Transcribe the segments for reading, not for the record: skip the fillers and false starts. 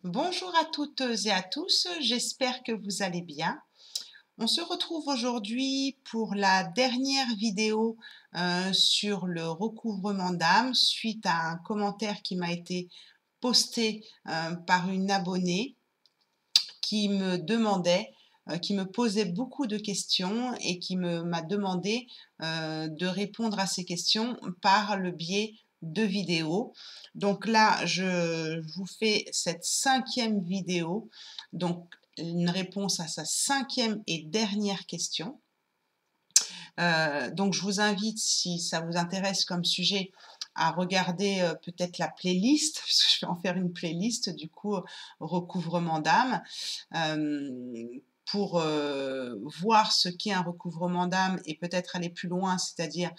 Bonjour à toutes et à tous, j'espère que vous allez bien. On se retrouve aujourd'hui pour la dernière vidéo sur le recouvrement d'âme suite à un commentaire qui m'a été posté par une abonnée qui me demandait, qui me posait beaucoup de questions et qui m'a demandé de répondre à ces questions par le biais de vidéos. Donc là, je vous fais cette 5e vidéo, donc une réponse à sa 5e et dernière question. Donc je vous invite, si ça vous intéresse comme sujet, à regarder peut-être la playlist, puisque je vais en faire une playlist du coup, recouvrement d'âme, pour voir ce qu'est un recouvrement d'âme et peut-être aller plus loin, c'est-à-dire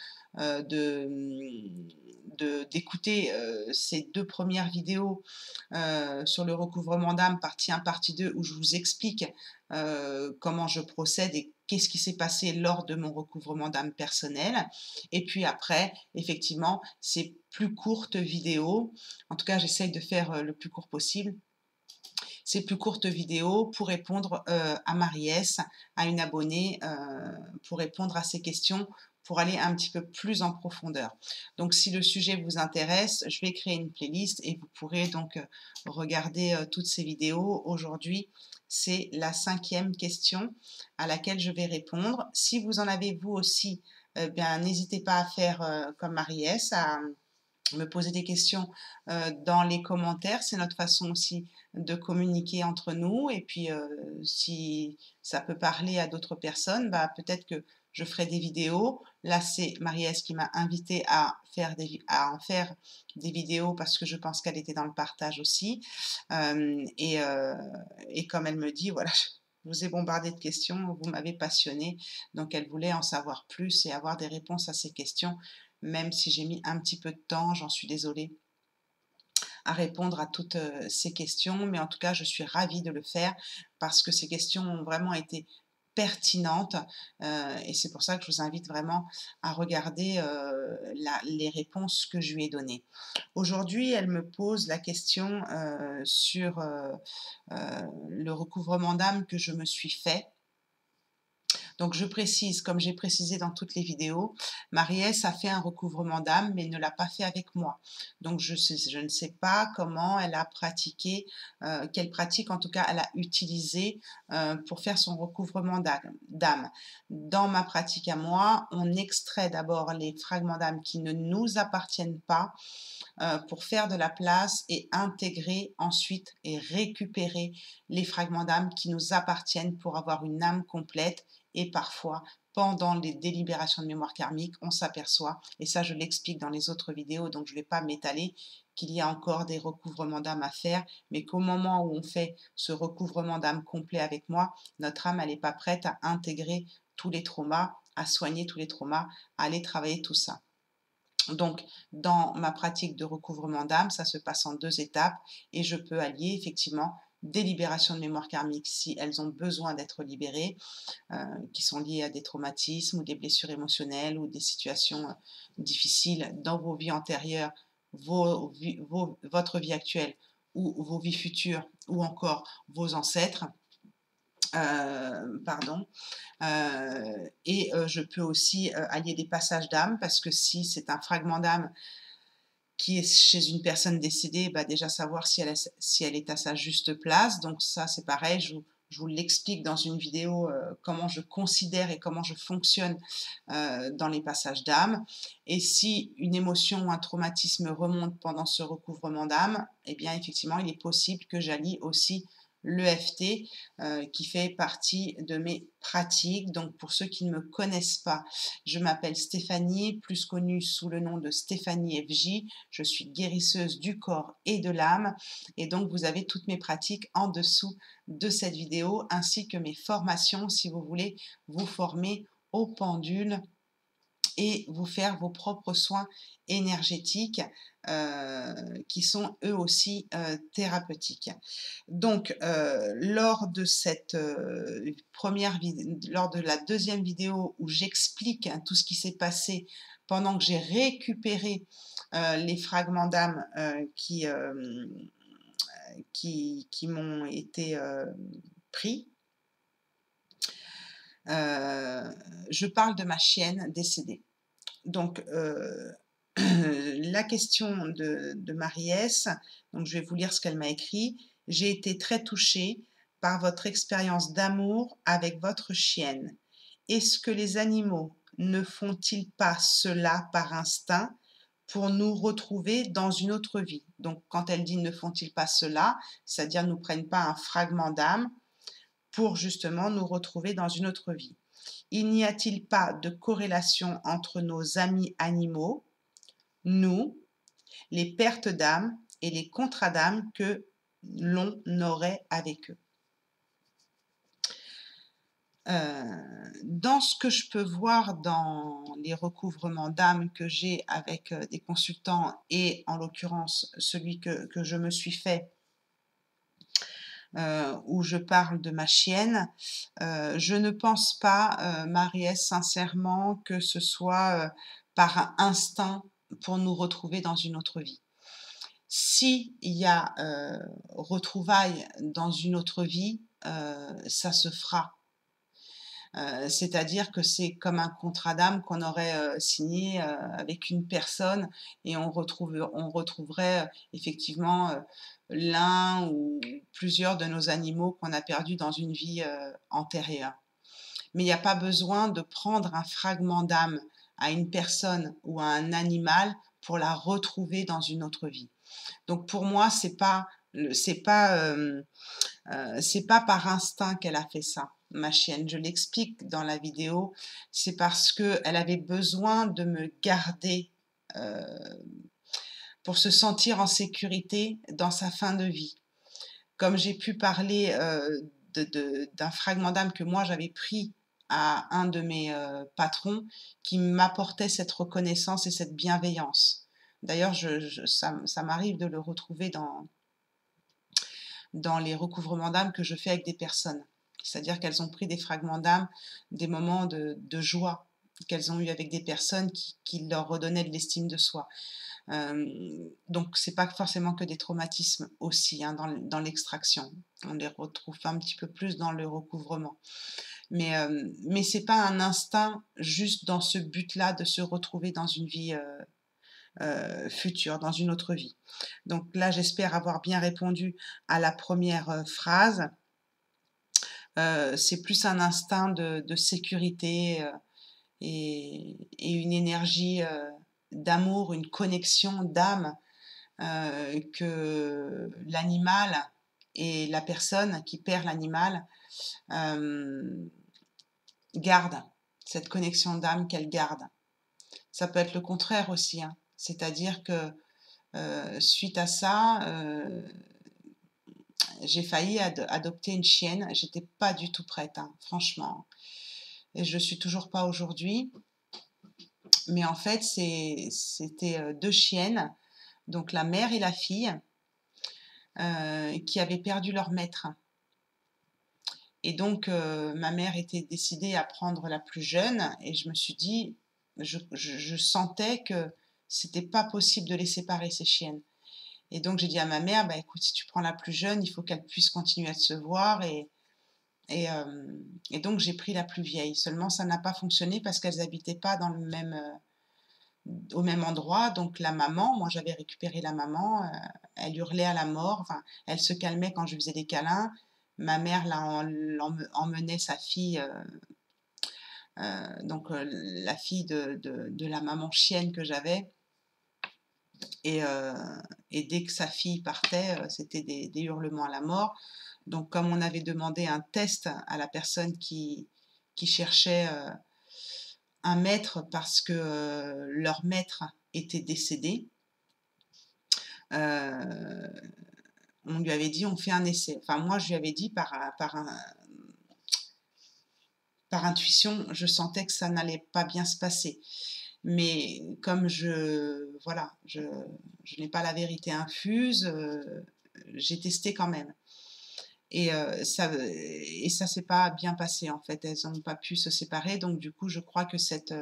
d'écouter ces 2 premières vidéos sur le recouvrement d'âme, partie 1, partie 2, où je vous explique comment je procède et qu'est-ce qui s'est passé lors de mon recouvrement d'âme personnel. Et puis après, effectivement, ces plus courtes vidéos, en tout cas j'essaye de faire le plus court possible, ces plus courtes vidéos pour répondre à Marie-S, à une abonnée, pour répondre à ses questions, pour aller un petit peu plus en profondeur. Donc si le sujet vous intéresse, je vais créer une playlist et vous pourrez donc regarder toutes ces vidéos. Aujourd'hui, c'est la 5e question à laquelle je vais répondre. Si vous en avez vous aussi, bien n'hésitez pas à faire comme Marie-S, à me poser des questions dans les commentaires. C'est notre façon aussi de communiquer entre nous. Et puis, si ça peut parler à d'autres personnes, bah, peut-être que je ferai des vidéos. Là, c'est Marie-S qui m'a invité à en faire des vidéos parce que je pense qu'elle était dans le partage aussi. Et comme elle me dit, voilà, je vous ai bombardé de questions, vous m'avez passionné. Donc, elle voulait en savoir plus et avoir des réponses à ces questions, même si j'ai mis un petit peu de temps, j'en suis désolée, à répondre à toutes ces questions. Mais en tout cas, je suis ravie de le faire parce que ces questions ont vraiment été pertinentes et c'est pour ça que je vous invite vraiment à regarder les réponses que je lui ai données. Aujourd'hui, elle me pose la question sur le recouvrement d'âme que je me suis fait. Donc je précise, comme j'ai précisé dans toutes les vidéos, Marie-S a fait un recouvrement d'âme, mais ne l'a pas fait avec moi. Donc je ne sais pas comment elle a pratiqué, quelle pratique en tout cas elle a utilisé pour faire son recouvrement d'âme. Dans ma pratique à moi, on extrait d'abord les fragments d'âme qui ne nous appartiennent pas pour faire de la place et intégrer ensuite et récupérer les fragments d'âme qui nous appartiennent pour avoir une âme complète. Et parfois, pendant les délibérations de mémoire karmique, on s'aperçoit, et ça je l'explique dans les autres vidéos, donc je ne vais pas m'étaler, qu'il y a encore des recouvrements d'âme à faire, mais qu'au moment où on fait ce recouvrement d'âme complet avec moi, notre âme, elle n'est pas prête à intégrer tous les traumas, à soigner tous les traumas, à aller travailler tout ça. Donc, dans ma pratique de recouvrement d'âme, ça se passe en 2 étapes et je peux allier effectivement des libérations de mémoire karmique si elles ont besoin d'être libérées, qui sont liées à des traumatismes ou des blessures émotionnelles ou des situations difficiles dans vos vies antérieures, votre vie actuelle ou vos vies futures ou encore vos ancêtres. Pardon. Je peux aussi allier des passages d'âme parce que si c'est un fragment d'âme qui est chez une personne décédée, bah déjà savoir si elle est à sa juste place. Donc ça, c'est pareil, je vous l'explique dans une vidéo comment je considère et comment je fonctionne dans les passages d'âme. Et si une émotion ou un traumatisme remonte pendant ce recouvrement d'âme, eh bien effectivement, il est possible que j'allie aussi l'EFT qui fait partie de mes pratiques. Donc pour ceux qui ne me connaissent pas, je m'appelle Stéphanie, plus connue sous le nom de Stéphanie FJ. Je suis guérisseuse du corps et de l'âme et donc vous avez toutes mes pratiques en dessous de cette vidéo ainsi que mes formations si vous voulez vous former au pendule et vous faire vos propres soins énergétiques qui sont eux aussi thérapeutiques. Donc, lors de cette lors de la 2e vidéo où j'explique tout ce qui s'est passé pendant que j'ai récupéré les fragments d'âme qui m'ont été pris. Je parle de ma chienne décédée. Donc, la question de Marie-S, donc je vais vous lire ce qu'elle m'a écrit. J'ai été très touchée par votre expérience d'amour avec votre chienne. Est-ce que les animaux ne font-ils pas cela par instinct pour nous retrouver dans une autre vie? Donc, quand elle dit ne font-ils pas cela, c'est-à-dire ne prennent pas un fragment d'âme pour justement nous retrouver dans une autre vie. Il n'y a-t-il pas de corrélation entre nos amis animaux, nous, les pertes d'âme et les contrats d'âme que l'on aurait avec eux? Dans ce que je peux voir dans les recouvrements d'âme que j'ai avec des consultants et en l'occurrence celui que je me suis fait, où je parle de ma chienne, je ne pense pas, Marie-S, sincèrement, que ce soit par un instinct pour nous retrouver dans une autre vie. S'il y a retrouvailles dans une autre vie, ça se fera. C'est-à-dire que c'est comme un contrat d'âme qu'on aurait signé avec une personne et on retrouverait effectivement l'un ou plusieurs de nos animaux qu'on a perdus dans une vie antérieure. Mais il n'y a pas besoin de prendre un fragment d'âme à une personne ou à un animal pour la retrouver dans une autre vie. Donc pour moi, c'est pas par instinct qu'elle a fait ça, ma chienne. Je l'explique dans la vidéo. C'est parce qu'elle avait besoin de me garder pour se sentir en sécurité dans sa fin de vie. Comme j'ai pu parler d'un fragment d'âme que moi j'avais pris à un de mes patrons qui m'apportait cette reconnaissance et cette bienveillance. D'ailleurs, ça m'arrive de le retrouver dans les recouvrements d'âme que je fais avec des personnes. C'est-à-dire qu'elles ont pris des fragments d'âme, des moments de joie qu'elles ont eu avec des personnes qui leur redonnaient de l'estime de soi. Donc, c'est pas forcément que des traumatismes aussi dans l'extraction. On les retrouve un petit peu plus dans le recouvrement. Mais c'est pas un instinct juste dans ce but-là de se retrouver dans une vie future, dans une autre vie. Donc là, j'espère avoir bien répondu à la première phrase. C'est plus un instinct de sécurité et une énergie d'amour, une connexion d'âme que l'animal et la personne qui perd l'animal garde, cette connexion d'âme qu'elle garde. Ça peut être le contraire aussi, hein. C'est-à-dire que suite à ça, j'ai failli adopter une chienne. J'étais pas du tout prête, hein, franchement. Et je suis toujours pas aujourd'hui. Mais en fait, c'était deux chiennes, donc la mère et la fille, qui avaient perdu leur maître. Et donc, ma mère était décidée à prendre la plus jeune, et je me suis dit, je sentais que c'était pas possible de les séparer, ces chiennes. Et donc, j'ai dit à ma mère, bah, écoute, si tu prends la plus jeune, il faut qu'elle puisse continuer à se voir. Et donc, j'ai pris la plus vieille. Seulement, ça n'a pas fonctionné parce qu'elles n'habitaient pas dans au même endroit. Donc, la maman, moi, j'avais récupéré la maman, elle hurlait à la mort. Enfin, elle se calmait quand je faisais des câlins. Ma mère emmenait sa fille, donc la fille de la maman chienne que j'avais. Et dès que sa fille partait, c'était des hurlements à la mort. Donc, comme on avait demandé un test à la personne qui cherchait un maître parce que leur maître était décédé, on lui avait dit on fait un essai. Enfin, moi, je lui avais dit par intuition, je sentais que ça n'allait pas bien se passer. Mais comme je n'ai pas la vérité infuse, j'ai testé quand même. Et ça s'est pas bien passé en fait. Elles n'ont pas pu se séparer. Donc du coup, je crois que cette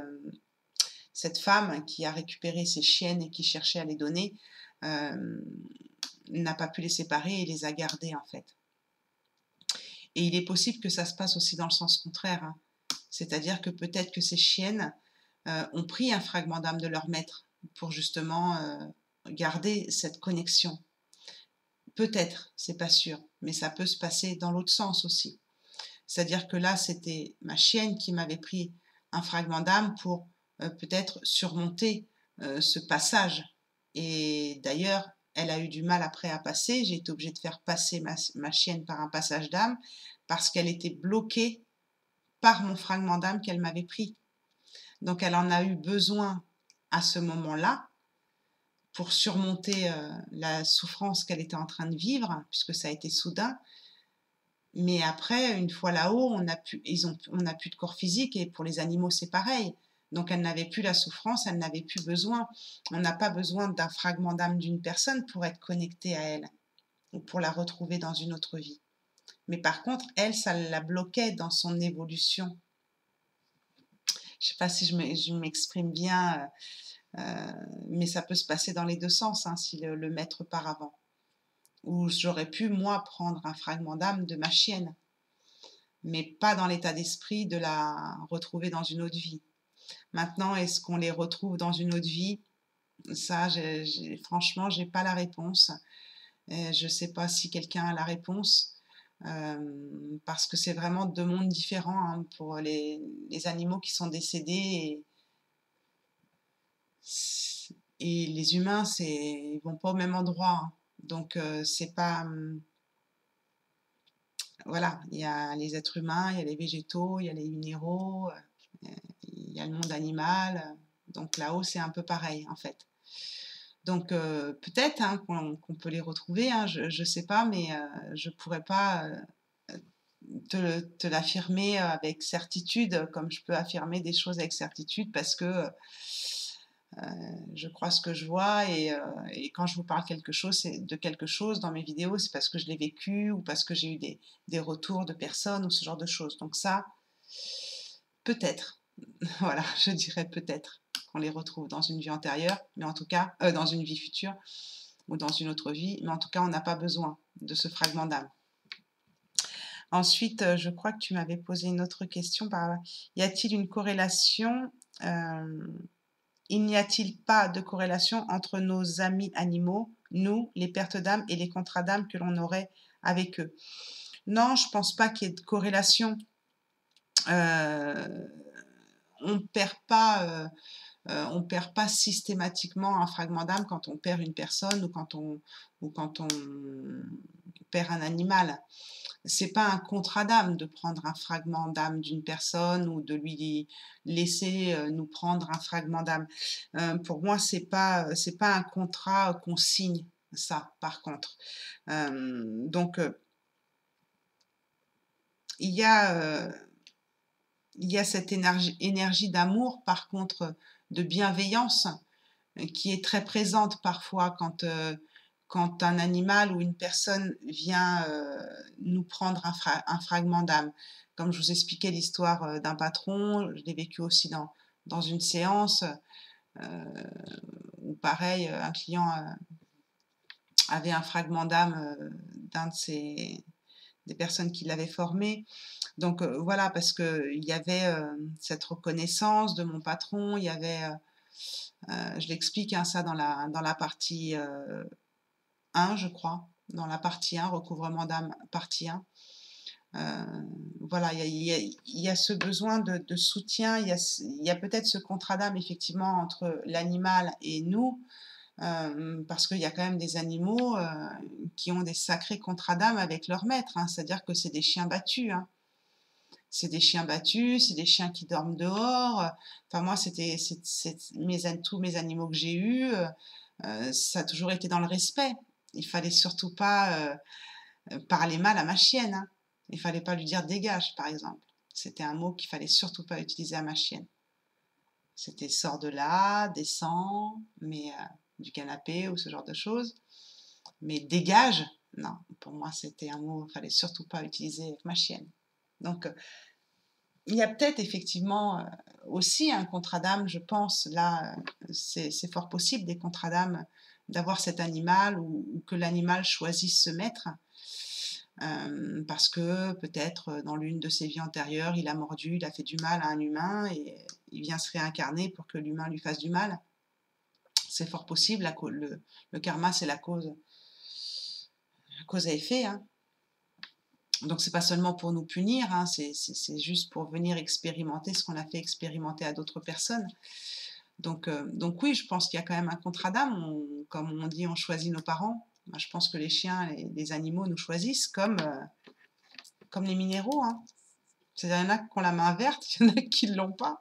femme qui a récupéré ces chiennes et qui cherchait à les donner n'a pas pu les séparer et les a gardés en fait. Et il est possible que ça se passe aussi dans le sens contraire, hein. C'est-à-dire que peut-être que ces chiennes ont pris un fragment d'âme de leur maître pour justement garder cette connexion. Peut-être, c'est pas sûr, mais ça peut se passer dans l'autre sens aussi. C'est-à-dire que là, c'était ma chienne qui m'avait pris un fragment d'âme pour peut-être surmonter ce passage. Et d'ailleurs, elle a eu du mal après à passer. J'ai été obligée de faire passer ma chienne par un passage d'âme parce qu'elle était bloquée par mon fragment d'âme qu'elle m'avait pris. Donc, elle en a eu besoin à ce moment-là pour surmonter la souffrance qu'elle était en train de vivre, puisque ça a été soudain. Mais après, une fois là-haut, on n'a plus de corps physique et pour les animaux, c'est pareil. Donc, elle n'avait plus la souffrance, elle n'avait plus besoin. On n'a pas besoin d'un fragment d'âme d'une personne pour être connecté à elle ou pour la retrouver dans une autre vie. Mais par contre, elle, ça la bloquait dans son évolution. Je ne sais pas si je m'exprime bien, mais ça peut se passer dans les deux sens, hein, si le maître part avant. Ou j'aurais pu, moi, prendre un fragment d'âme de ma chienne, mais pas dans l'état d'esprit de la retrouver dans une autre vie. Maintenant, est-ce qu'on les retrouve dans une autre vie? Ça, franchement, je n'ai pas la réponse. Je ne sais pas si quelqu'un a la réponse, parce que c'est vraiment deux mondes différents, hein, pour les animaux qui sont décédés et les humains, ils vont pas au même endroit, hein. Donc, c'est pas... voilà, il y a les êtres humains, il y a les végétaux, il y a les minéraux, il y a le monde animal. Donc là-haut, c'est un peu pareil, en fait. Donc, peut-être hein, qu'on peut les retrouver, hein, je ne sais pas, mais je ne pourrais pas te l'affirmer avec certitude, comme je peux affirmer des choses avec certitude, parce que je crois ce que je vois et quand je vous parle de quelque chose dans mes vidéos, c'est parce que je l'ai vécu ou parce que j'ai eu des retours de personnes ou ce genre de choses. Donc ça, peut-être, voilà, je dirais peut-être qu'on les retrouve dans une vie antérieure, mais en tout cas, dans une vie future ou dans une autre vie, mais en tout cas, on n'a pas besoin de ce fragment d'âme. Ensuite, je crois que tu m'avais posé une autre question. Y a-t-il une corrélation il n'y a-t-il pas de corrélation entre nos amis animaux, nous, les pertes d'âme et les contrats d'âme que l'on aurait avec eux? Non, je ne pense pas qu'il y ait de corrélation. On perd pas systématiquement un fragment d'âme quand on perd une personne ou quand on perd un animal. C'est pas un contrat d'âme de prendre un fragment d'âme d'une personne ou de lui laisser nous prendre un fragment d'âme. Pour moi, c'est pas un contrat qu'on signe, ça, par contre. Donc, il y a cette énergie d'amour, par contre, de bienveillance, qui est très présente parfois quand un animal ou une personne vient nous prendre un fragment d'âme. Comme je vous expliquais l'histoire d'un patron, je l'ai vécu aussi dans une séance où pareil, un client avait un fragment d'âme des personnes qui l'avaient formé. Donc voilà, parce qu'il y avait cette reconnaissance de mon patron, il y avait, je l'explique hein, ça dans la partie 1, je crois, dans la partie 1, recouvrement d'âme, partie 1. Voilà, il y a ce besoin de soutien, il y a peut-être ce contrat d'âme effectivement entre l'animal et nous, parce qu'il y a quand même des animaux qui ont des sacrés contrats d'âme avec leur maître, hein, c'est-à-dire que c'est des chiens battus, hein. C'est des chiens battus, c'est des chiens qui dorment dehors. Enfin, moi, tous mes animaux que j'ai eus, ça a toujours été dans le respect. Il fallait surtout pas parler mal à ma chienne, hein. Il fallait pas lui dire dégage, par exemple. C'était un mot qu'il fallait surtout pas utiliser à ma chienne. C'était sors de là, descends, mais du canapé ou ce genre de choses. Mais dégage, non, pour moi, c'était un mot qu'il fallait surtout pas utiliser avec ma chienne. Donc, il y a peut-être effectivement aussi un contrat d'âme, je pense, là, c'est fort possible, des contrats d'âme d'avoir cet animal ou que l'animal choisisse ce maître, parce que peut-être dans l'une de ses vies antérieures, il a mordu, il a fait du mal à un humain et il vient se réincarner pour que l'humain lui fasse du mal. C'est fort possible, le karma c'est la cause à effet, hein. Donc c'est pas seulement pour nous punir, hein, c'est juste pour venir expérimenter ce qu'on a fait expérimenter à d'autres personnes. Donc oui, je pense qu'il y a quand même un contrat d'âme. Comme on dit, on choisit nos parents. Moi, je pense que les chiens et les animaux nous choisissent comme les minéraux, hein. Il y en a qui ont la main verte, il y en a qui ne l'ont pas.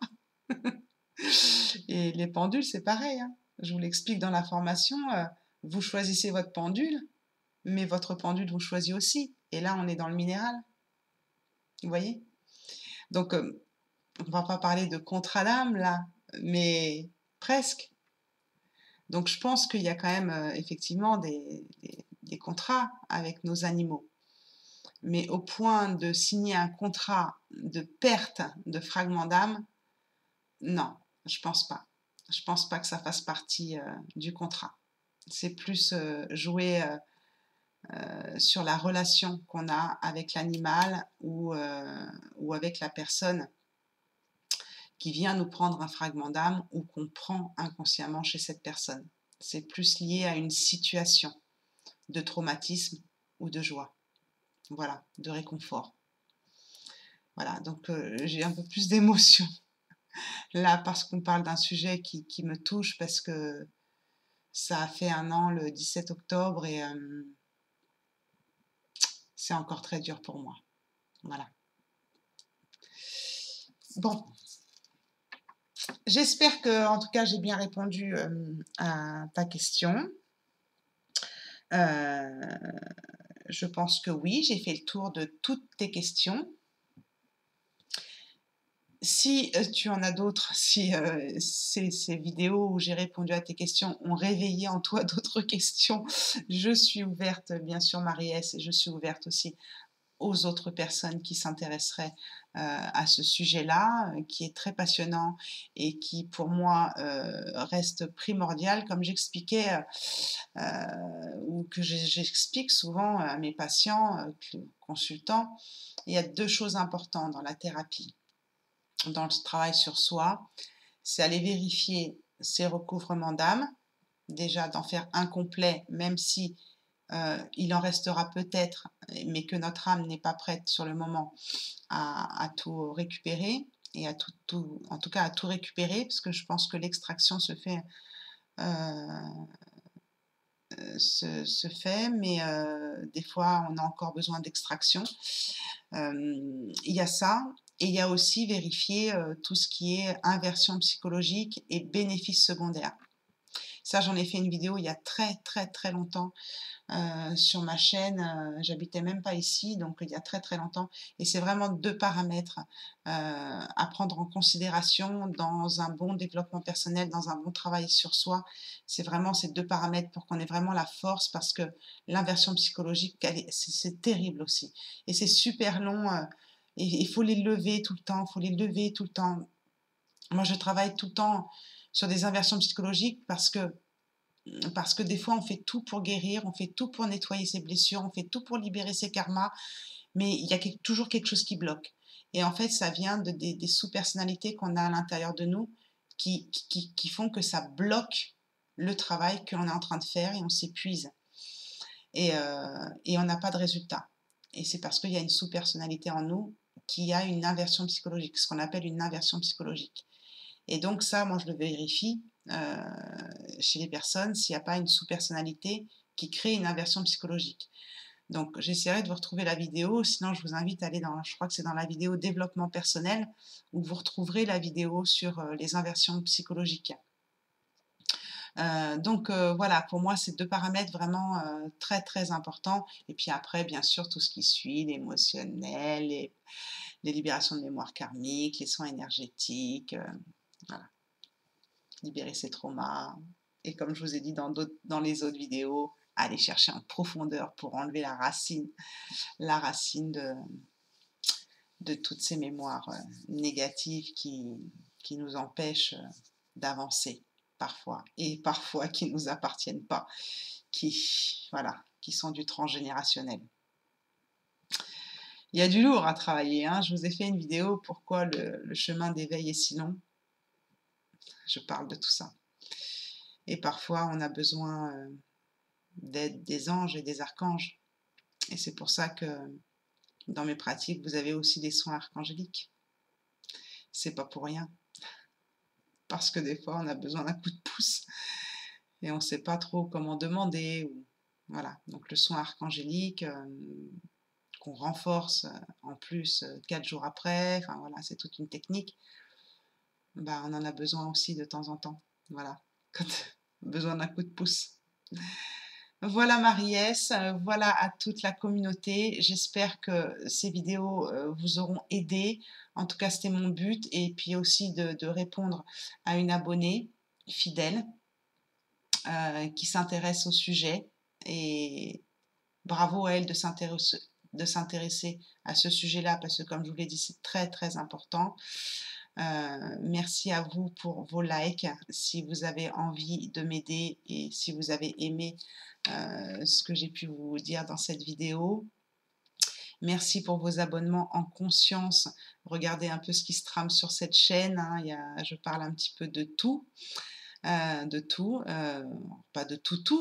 Et les pendules, c'est pareil, hein. Je vous l'explique dans la formation, vous choisissez votre pendule, mais votre pendule vous choisit aussi. Et là, on est dans le minéral. Vous voyez? Donc, on ne va pas parler de contrat d'âme, là, mais presque. Donc, je pense qu'il y a quand même effectivement des contrats avec nos animaux. Mais au point de signer un contrat de perte de fragments d'âme, non, je pense pas. Je pense pas que ça fasse partie du contrat. C'est plus jouer sur la relation qu'on a avec l'animal ou avec la personne qui vient nous prendre un fragment d'âme ou qu'on prend inconsciemment chez cette personne. C'est plus lié à une situation de traumatisme ou de joie. Voilà, de réconfort. Voilà, donc j'ai un peu plus d'émotion là parce qu'on parle d'un sujet qui me touche parce que ça a fait 1 an le 17 octobre et c'est encore très dur pour moi. Voilà. Bon, j'espère que, en tout cas, j'ai bien répondu à ta question. Je pense que oui, j'ai fait le tour de toutes tes questions. Si tu en as d'autres, si ces vidéos où j'ai répondu à tes questions ont réveillé en toi d'autres questions, je suis ouverte, bien sûr, Marie-S, et je suis ouverte aussi aux autres personnes qui s'intéresseraient à ce sujet-là, qui est très passionnant et qui, pour moi, reste primordial. Comme j'expliquais, ou que j'explique souvent à mes patients, consultants, il y a 2 choses importantes dans la thérapie, dans le travail sur soi, c'est aller vérifier ses recouvrements d'âme, déjà d'en faire un complet, même si il en restera peut-être, mais que notre âme n'est pas prête sur le moment à tout récupérer et en tout cas à tout récupérer, parce que je pense que l'extraction se fait, mais des fois on a encore besoin d'extraction. Il y a ça, et il y a aussi vérifier tout ce qui est inversion psychologique et bénéfices secondaires. Ça, j'en ai fait une vidéo il y a très très très longtemps sur ma chaîne. J'habitais même pas ici, donc il y a très très longtemps. Et c'est vraiment 2 paramètres à prendre en considération dans un bon développement personnel, dans un bon travail sur soi. C'est vraiment ces 2 paramètres pour qu'on ait vraiment la force, parce que l'inversion psychologique, c'est terrible aussi. Et c'est super long, et il faut les lever tout le temps, il faut les lever tout le temps. Moi, je travaille tout le temps sur des inversions psychologiques parce que des fois, on fait tout pour guérir, on fait tout pour nettoyer ses blessures, on fait tout pour libérer ses karmas, mais il y a toujours quelque chose qui bloque. Et en fait, ça vient des sous-personnalités qu'on a à l'intérieur de nous qui font que ça bloque le travail que l'on est en train de faire et on s'épuise. Et on n'a pas de résultat. Et c'est parce qu'il y a une sous-personnalité en nous qui a une inversion psychologique, ce qu'on appelle une inversion psychologique. Et donc ça, moi, je le vérifie chez les personnes s'il n'y a pas une sous-personnalité qui crée une inversion psychologique. Donc j'essaierai de vous retrouver la vidéo, sinon je vous invite à aller je crois que c'est dans la vidéo développement personnel, où vous retrouverez la vidéo sur les inversions psychologiques. Voilà, pour moi, c'est 2 paramètres vraiment très très importants. Et puis après, bien sûr, tout ce qui suit, l'émotionnel, les libérations de mémoire karmique, les soins énergétiques, voilà, libérer ses traumas. Et comme je vous ai dit dans les autres vidéos, aller chercher en profondeur pour enlever la racine de toutes ces mémoires négatives qui nous empêchent d'avancer. parfois, et parfois qui ne nous appartiennent pas, voilà, qui sont du transgénérationnel. Il y a du lourd à travailler, hein. Je vous ai fait une vidéo «Pourquoi le chemin d'éveil est si long?». Je parle de tout ça. Et parfois, on a besoin d'aide des anges et des archanges. Et c'est pour ça que dans mes pratiques, vous avez aussi des soins archangéliques. C'est pas pour rien. Parce que des fois, on a besoin d'un coup de pouce et on ne sait pas trop comment demander. Voilà. Donc le soin archangélique qu'on renforce en plus 4 jours après. Enfin voilà, c'est toute une technique. Bah, on en a besoin aussi de temps en temps. Voilà. Quand besoin d'un coup de pouce. Voilà Marie-S, voilà à toute la communauté. J'espère que ces vidéos vous auront aidé. En tout cas, c'était mon but. Et puis aussi de répondre à une abonnée fidèle qui s'intéresse au sujet. Et bravo à elle de s'intéresser à ce sujet-là parce que comme je vous l'ai dit, c'est très très important. Merci à vous pour vos likes, si vous avez envie de m'aider et si vous avez aimé ce que j'ai pu vous dire dans cette vidéo. Merci pour vos abonnements en conscience. Regardez un peu ce qui se trame sur cette chaîne, hein. Je parle un petit peu de tout. Pas de tout,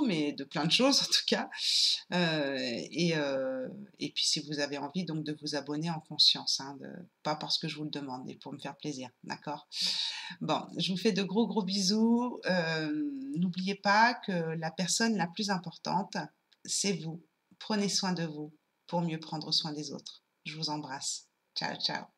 mais de plein de choses en tout cas. Et puis si vous avez envie donc de vous abonner en conscience, hein, pas parce que je vous le demande, mais pour me faire plaisir, d'accord? Bon, je vous fais de gros gros bisous. N'oubliez pas que la personne la plus importante, c'est vous. Prenez soin de vous pour mieux prendre soin des autres. Je vous embrasse. Ciao, ciao.